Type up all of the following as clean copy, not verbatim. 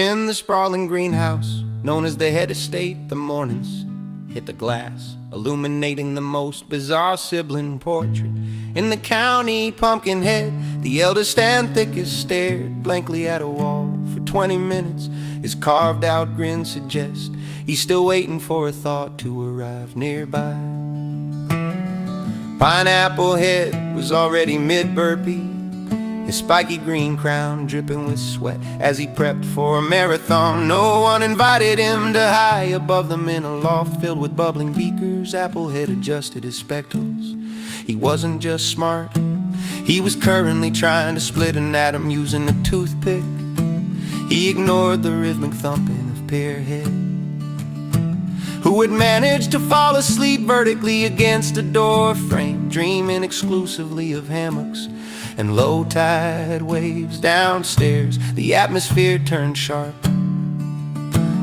In the sprawling greenhouse, known as the Head Estate, the mornings hit the glass, illuminating the most bizarre sibling portrait in the county. Pumpkin Head, the eldest and thickest, stared blankly at a wall for 20 minutes. His carved out grin suggests he's still waiting for a thought to arrive nearby. Pineapple Head was already mid-burpee, his spiky green crown dripping with sweat as he prepped for a marathon. No one invited him to high above them in a loft filled with bubbling beakers. Applehead adjusted his spectacles. He wasn't just smart, he was currently trying to split an atom using a toothpick. He ignored the rhythmic thumping of Pear Head, who had managed to fall asleep vertically against a doorframe, dreaming exclusively of hammocks and low tide waves downstairs. The atmosphere turned sharp.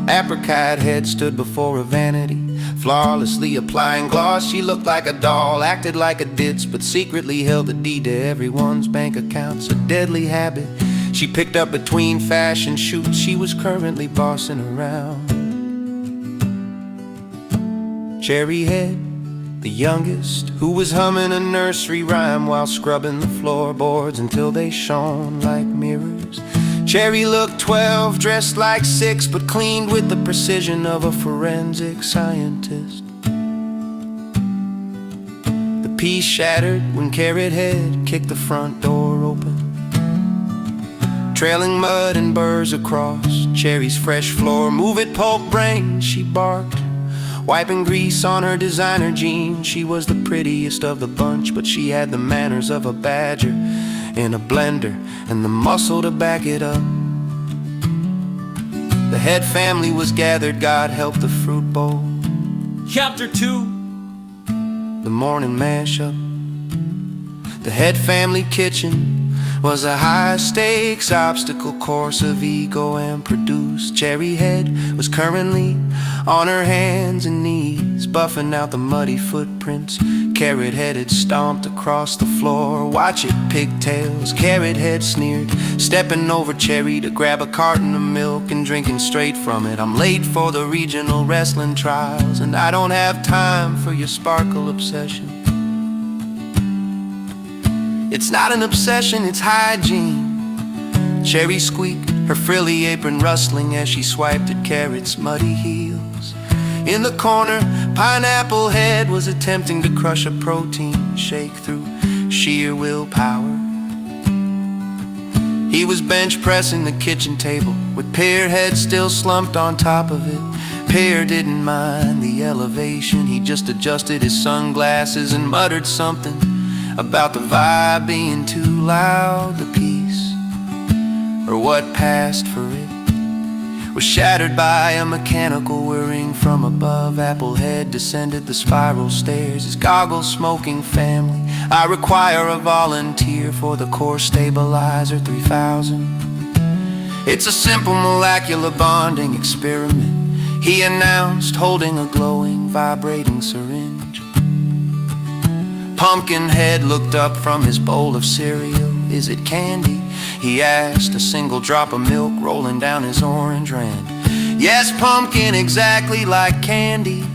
Apricot Head stood before a vanity, flawlessly applying gloss. She looked like a doll, acted like a ditz, but secretly held the deed to everyone's bank accounts. A deadly habit she picked up between fashion shoots. She was currently bossing around. Cherry Head, the youngest, who was humming a nursery rhyme while scrubbing the floorboards until they shone like mirrors. Cherry looked 12, dressed like 6, but cleaned with the precision of a forensic scientist. The peace shattered when Carrot Head kicked the front door open, trailing mud and burrs across Cherry's fresh floor. "Move it, pulp brain," she barked, wiping grease on her designer jeans. She was the prettiest of the bunch, but she had the manners of a badger in a blender and the muscle to back it up. The Head family was gathered, God help the fruit bowl. Chapter 2, the morning mashup. The Head family kitchen was a high-stakes obstacle course of ego and produce. Cherry Head was currently on her hands and knees, buffing out the muddy footprints Carrot Head had stomped across the floor. "Watch it, pigtails," Carrot Head sneered, stepping over Cherry to grab a carton of milk and drinking straight from it. "I'm late for the regional wrestling trials, and I don't have time for your sparkle obsession." "It's not an obsession, it's hygiene," Cherry squeaked, her frilly apron rustling as she swiped at Carrot's muddy heels. In the corner, Pineapple Head was attempting to crush a protein shake through sheer willpower. He was bench pressing the kitchen table with Pear Head still slumped on top of it. Pear didn't mind the elevation, he just adjusted his sunglasses and muttered something about the vibe being too loud. The peace, or what passed for it, was shattered by a mechanical whirring from above. Applehead descended the spiral stairs, his goggles smoking. "Family, I require a volunteer for the core stabilizer 3000. It's a simple molecular bonding experiment," he announced, holding a glowing, vibrating syringe. Pumpkin Head looked up from his bowl of cereal. "Is it candy?" he asked, a single drop of milk rolling down his orange rand. "Yes, pumpkin, exactly like candy,"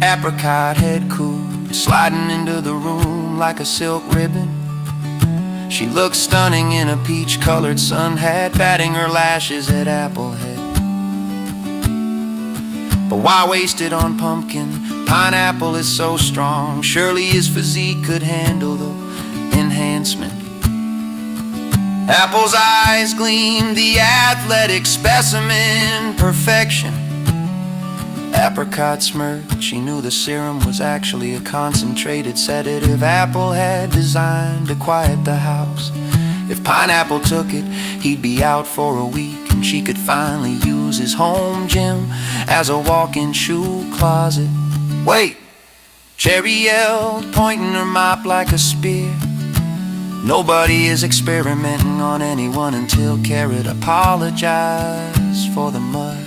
Apricot Head cooed, sliding into the room like a silk ribbon. She looked stunning in a peach-colored sun hat, batting her lashes at Applehead. But why waste it on Pumpkin? Pineapple is so strong, surely his physique could handle the enhancement. Apple's eyes gleamed, the athletic specimen, perfection. Apricot smirked, she knew the serum was actually a concentrated sedative Apple had designed to quiet the house. If Pineapple took it, he'd be out for a week, and she could finally use his home gym as a walk-in shoe closet. "Wait!" Cherry yelled, pointing her mop like a spear. "Nobody is experimenting on anyone until Carrot apologized for the mud."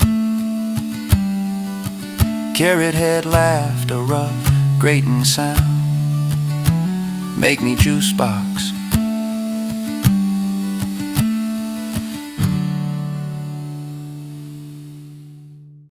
Carrot Head laughed, a rough, grating sound. "Make me juice box,"